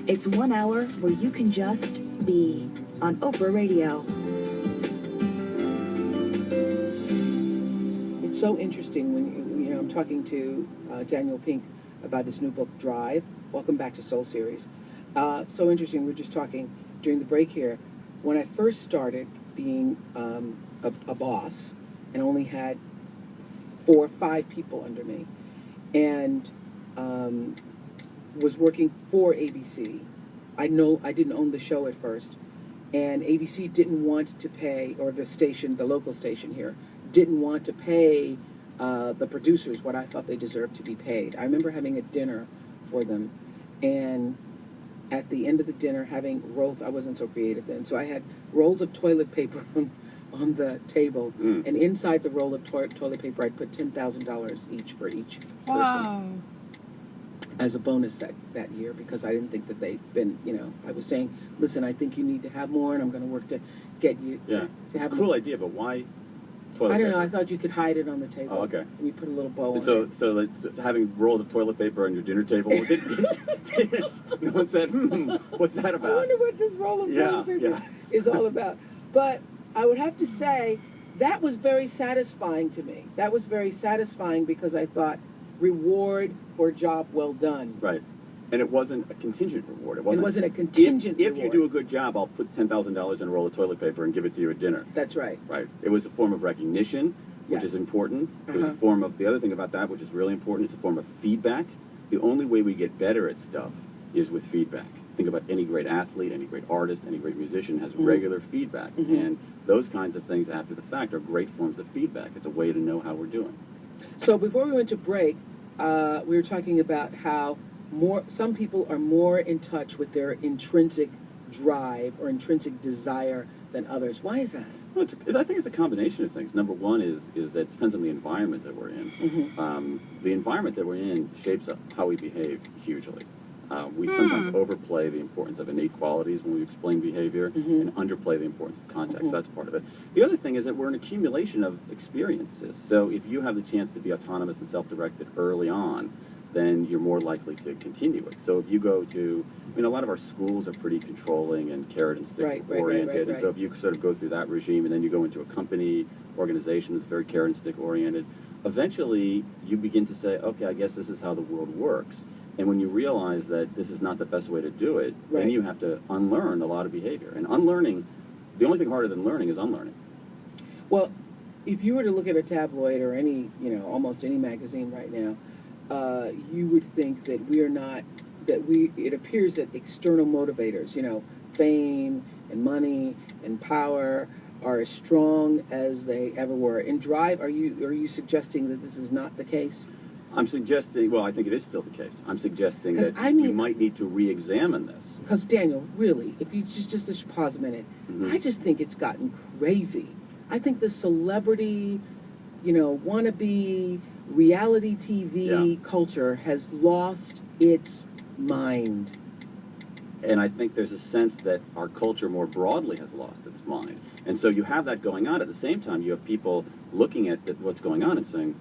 It's 1 hour where you can just be on Oprah Radio. It's so interesting when I'm talking to Daniel Pink about his new book, Drive. Welcome back to Soul Series. So interesting. We're just talking during the break here. When I first started being a boss and only had 4 or 5 people under me, and was working for ABC. I didn't own the show at first, and ABC didn't want to pay, or the station, the local station here, didn't want to pay the producers what I thought they deserved to be paid. I remember having a dinner for them, and at the end of the dinner having rolls. I wasn't so creative then, so I had rolls of toilet paper on the table, and inside the roll of toilet paper I'd put $10,000 each for each person. Wow. As a bonus that year, because I didn't think that they'd been, I was saying, listen, I think you need to have more, and I'm going to work to get you to have It's a cool idea, but why toilet I don't paper? know, I thought you could hide it on the table. Oh, okay. And you put a little bow on So it. so having rolls of toilet paper on your dinner table, no one said, what's that about? I wonder what this roll of toilet paper is all about. But I would have to say, that was very satisfying to me. That was very satisfying because I thought, reward for job well done. Right. And it wasn't a contingent reward. It wasn't a contingent if reward. you do a good job, I'll put $10,000 in a roll of toilet paper and give it to you at dinner. That's right. Right. It was a form of recognition, which Yes. is important. It was a form of, the other thing about that, which is really important, it's a form of feedback. The only way we get better at stuff is with feedback. Think about any great athlete, any great artist, any great musician has regular feedback. And those kinds of things after the fact are great forms of feedback. It's a way to know how we're doing. So before we went to break, we were talking about how some people are more in touch with their intrinsic drive or intrinsic desire than others. Why is that? Well, I think it's a combination of things. Number one is that it depends on the environment that we're in. The environment that we're in shapes up how we behave hugely. We sometimes overplay the importance of innate qualities when we explain behavior and underplay the importance of context. That's part of it. The other thing is that we're an accumulation of experiences. So if you have the chance to be autonomous and self-directed early on, then you're more likely to continue it. So if you go to, a lot of our schools are pretty controlling and carrot and stick oriented. And so if you sort of go through that regime and then you go into a company, organization that's very carrot and stick oriented, eventually you begin to say, okay, I guess this is how the world works. And when you realize that this is not the best way to do it, then you have to unlearn a lot of behavior. And unlearning, the only thing harder than learning is unlearning. Well, if you were to look at a tabloid or any, almost any magazine right now, you would think that it appears that external motivators, fame and money and power are as strong as they ever were. In Drive, are you suggesting that this is not the case? I'm suggesting, well, I think it is still the case. I'm suggesting that you might need to re-examine this. Because, Daniel, really, if you just pause a minute, I just think it's gotten crazy. I think the celebrity, wannabe, reality TV culture has lost its mind. And I think there's a sense that our culture more broadly has lost its mind. And so you have that going on. At the same time, you have people looking at what's going on and saying,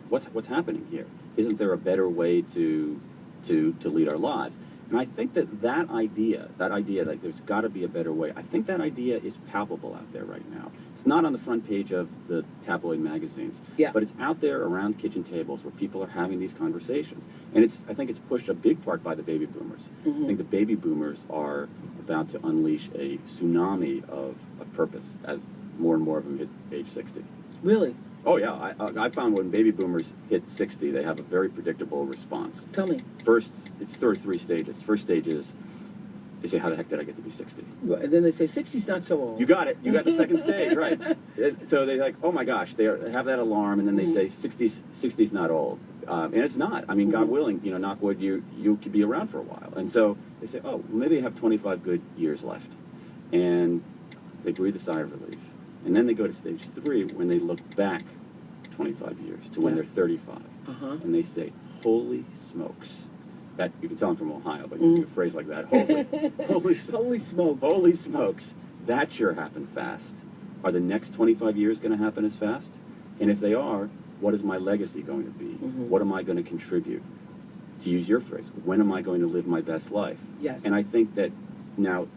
what's happening here? Isn't there a better way to lead our lives? And I think that idea that there's got to be a better way, I think that idea is palpable out there right now. It's not on the front page of the tabloid magazines, but it's out there around kitchen tables where people are having these conversations. And I think it's pushed a big part by the baby boomers. I think the baby boomers are about to unleash a tsunami of purpose as more and more of them hit age 60. Really? Oh, yeah. I found when baby boomers hit 60, they have a very predictable response. Tell me. First, it's sort of 3 stages. First stage is, they say, how the heck did I get to be 60? And then they say, 60's not so old. You got it. You got the second stage, right. So they're like, oh, my gosh, they have that alarm, and then they say, 60's not old. And it's not. I mean, God willing, knock wood, you could be around for a while. And so they say, oh, well, maybe I have 25 good years left. And they breathe a sigh of relief. And then they go to stage 3 when they look back 25 years to when they're 35. And they say, holy smokes. That, you can tell I'm from Ohio, but using a phrase like that, holy smokes. Holy smokes. That sure happened fast. Are the next 25 years going to happen as fast? And if they are, what is my legacy going to be? What am I going to contribute? to use your phrase, when am I going to live my best life? Yes. And I think that now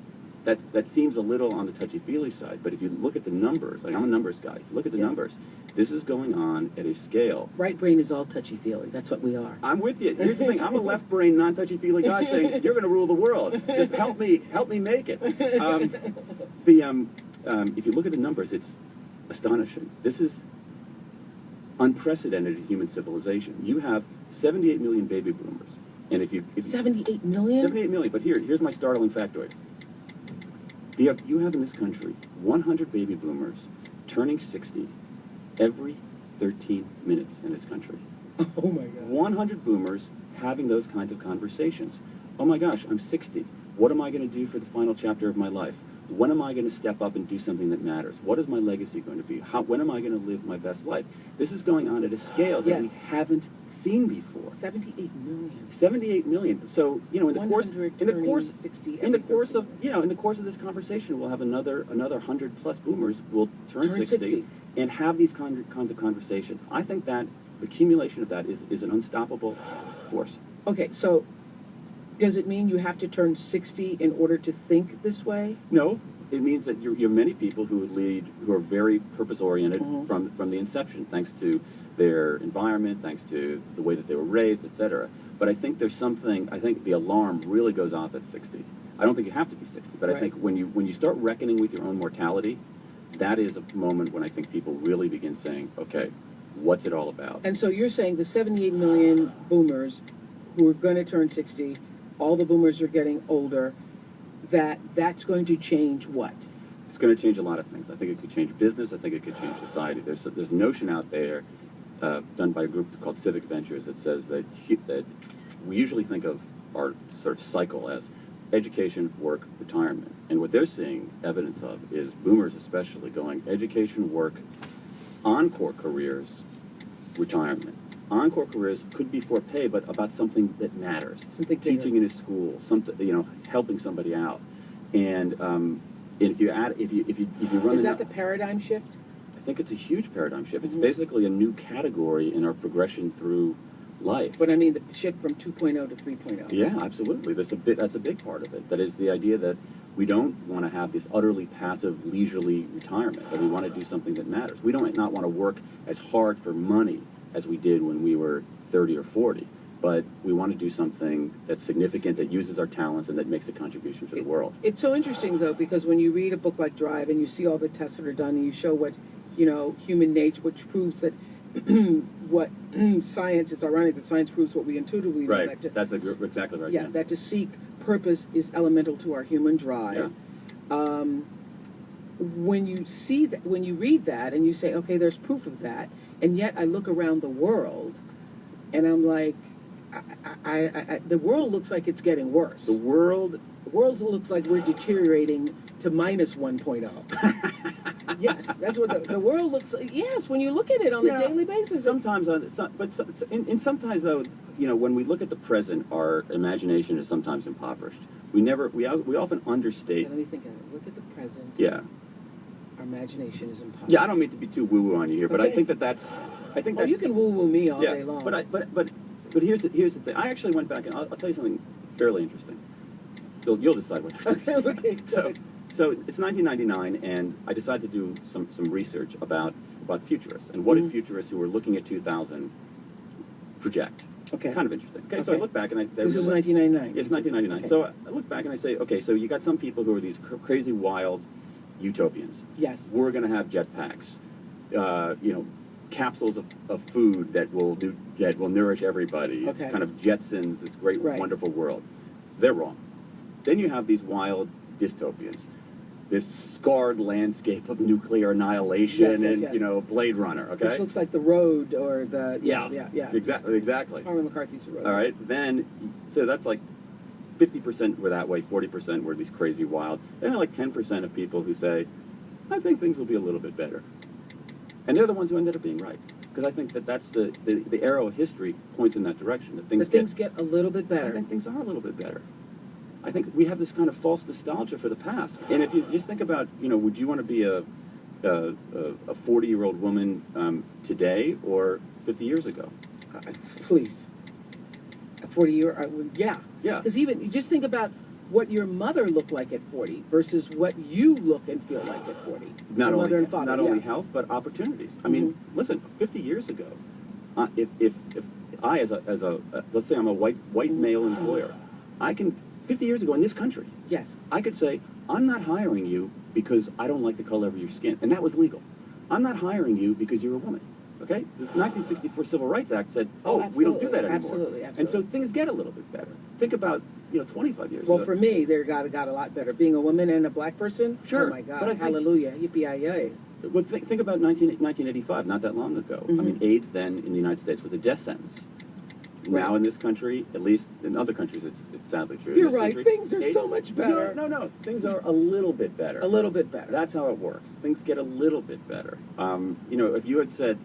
that seems a little on the touchy-feely side, but if you look at the numbers, like I'm a numbers guy, look at the numbers. This is going on at a scale. Right brain is all touchy-feely. That's what we are. I'm with you. Here's the thing. I'm a left brain, non-touchy-feely guy saying, you're going to rule the world. Just help me make it. If you look at the numbers, it's astonishing. This is unprecedented in human civilization. You have 78 million baby boomers. And if 78 million? 78 million. But here's my startling factoid. You have in this country 100 baby boomers turning 60 every 13 minutes in this country. Oh my God. 100 boomers having those kinds of conversations. Oh my gosh, I'm 60. What am I going to do for the final chapter of my life? When am I going to step up and do something that matters? What is my legacy going to be? When am I going to live my best life? This is going on at a scale that we haven't seen before. 78 million. 78 million. So, in the course of this conversation, we'll have another 100 plus boomers will turn 60 and have these kinds of conversations. I think that the accumulation of that is an unstoppable force. Okay, so does it mean you have to turn 60 in order to think this way? No, it means that you have many people who are very purpose-oriented from the inception, thanks to their environment, thanks to the way that they were raised, etc. But I think I think the alarm really goes off at 60. I don't think you have to be 60, but I think when you start reckoning with your own mortality, that is a moment when I think people really begin saying, okay, what's it all about? And so you're saying the 78 million boomers who are going to turn 60, all the boomers are getting older, that's going to change what? It's going to change a lot of things. I think it could change business. I think it could change society. There's a notion out there done by a group called Civic Ventures that says that we usually think of our sort of cycle as education, work, retirement. And what they're seeing evidence of is boomers especially going education, work, encore careers, retirement. Encore careers could be for pay, but about something that matters. Something teaching in a school, something, helping somebody out. And if you run is that the paradigm shift? I think it's a huge paradigm shift. It's basically a new category in our progression through life. But I mean the shift from 2.0 to 3.0. Yeah, absolutely. That's a big part of it. That is the idea that we don't want to have this utterly passive, leisurely retirement, but we want to do something that matters. We don't not want to work as hard for money as we did when we were 30 or 40, but we want to do something that's significant, that uses our talents, and that makes a contribution to the world. It's so interesting, though, because when you read a book like Drive and you see all the tests that are done and you show what, human nature, which proves that what science, it's ironic that science proves what we intuitively know. Right, that's exactly right. Yeah, that to seek purpose is elemental to our human drive. Yeah. When you read that and you say, okay, there's proof of that, and yet I look around the world and I'm like, the world looks like it's getting worse. The world looks like we're deteriorating to minus 1.0. Yes, that's what the world looks like. Yes, when you look at it on a daily basis. Sometimes, sometimes though, when we look at the present, our imagination is sometimes impoverished. We often understate. Yeah, let me think of it. Look at the present. Yeah. Our imagination is impoverished. Yeah, I don't mean to be too woo-woo on you here, but I think that's. You can woo-woo me all day long. But here's the thing. I actually went back and I'll tell you something fairly interesting. You'll decide what you're doing. Okay. So it's 1999, and I decided to do some research about futurists and what did futurists who were looking at 2000 project. Okay. Kind of interesting. Okay, so I look back and this is 1999. It's 1999. Okay. So I look back and I say, okay, so you got some people who are these crazy, wild utopians. Yes. We're going to have jetpacks, capsules of food that will nourish everybody. Okay. It's kind of Jetsons, this great, wonderful world. They're wrong. Then you have these wild dystopians, this scarred landscape of nuclear annihilation and Blade Runner. Okay. Which looks like The Road or the Exactly. Cormac McCarthy's The Road. All right. Then so that's like 50% were that way, 40% were these crazy wild. Then like 10% of people who say, I think things will be a little bit better. And they're the ones who ended up being right. Because I think that's the arrow of history points in that direction. That things get a little bit better. I think things are a little bit better. I think we have this kind of false nostalgia for the past. And if you just think about, would you want to be a 40-year-old woman today or 50 years ago? Please. A 40 year, yeah. Yeah. Because even, you just think about what your mother looked like at 40 versus what you look and feel like at 40. Not Your only, mother and father, not yeah. only health, but opportunities. I mean, listen, 50 years ago, if I, let's say I'm a white male employer, I can, 50 years ago in this country, Yes. I could say, I'm not hiring you because I don't like the color of your skin. And that was legal. I'm not hiring you because you're a woman. Okay? The 1964 Civil Rights Act said, we don't do that anymore. Absolutely. And so things get a little bit better. Think about, 25 years Well, ago. for me, they got a lot better. Being a woman and a black person, Sure. oh my God, But I think, hallelujah, yippee-yi-yay. well, think about 1985, not that long ago. I mean, AIDS then in the United States was a death sentence. Right. Now in this country, at least in other countries, it's sadly true. You're in this right. country, Things are so much better. No. Things are a little bit better. A little bit better. That's how it works. Things get a little bit better. If you had said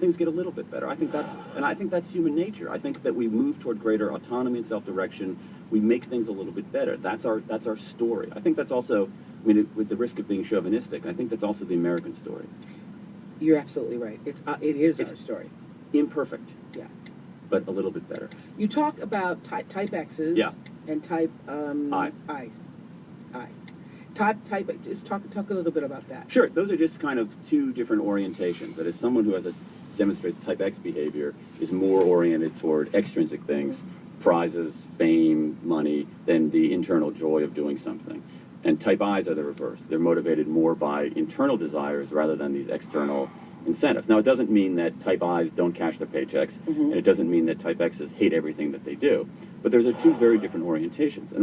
things get a little bit better, I think that's human nature. I think that we move toward greater autonomy and self-direction. We make things a little bit better. That's our story. I think that's also, with the risk of being chauvinistic, I think that's also the American story. You're absolutely right. It is our story. Imperfect. Yeah. But a little bit better. You talk about type X's. Yeah. And type I. Type. Just talk a little bit about that. Sure. Those are just kind of two different orientations. That is, someone who demonstrates type X behavior is more oriented toward extrinsic things, prizes, fame, money, than the internal joy of doing something. And type I's are the reverse. They're motivated more by internal desires rather than these external incentives. Now, it doesn't mean that type I's don't cash their paychecks, and it doesn't mean that type X's hate everything that they do. But those are two very different orientations. And